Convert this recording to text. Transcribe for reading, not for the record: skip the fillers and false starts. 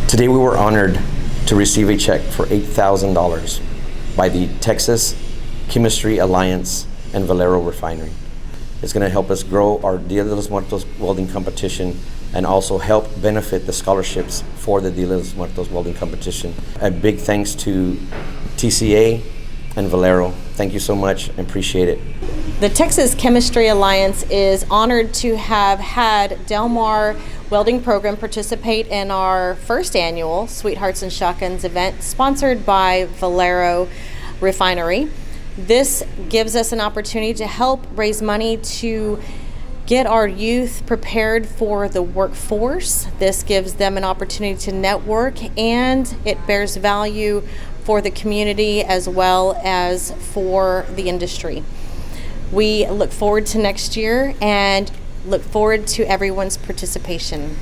Today we were honored to receive a check for $8,000 by the Texas Chemistry Alliance and Valero Refinery. It's going to help us grow our Dia de los Muertos welding competition and also help benefit the scholarships for the Dia de los Muertos welding competition. A big thanks to TCA and Valero. Thank you so much and appreciate it. The Texas Chemistry Alliance is honored to have had Del Mar Welding Program participate in our first annual Sweethearts and Shotguns event sponsored by Valero Refinery. This gives us an opportunity to help raise money to get our youth prepared for the workforce. This gives them an opportunity to network, and it bears value for the community as well as for the industry. We look forward to next year and look forward to everyone's participation.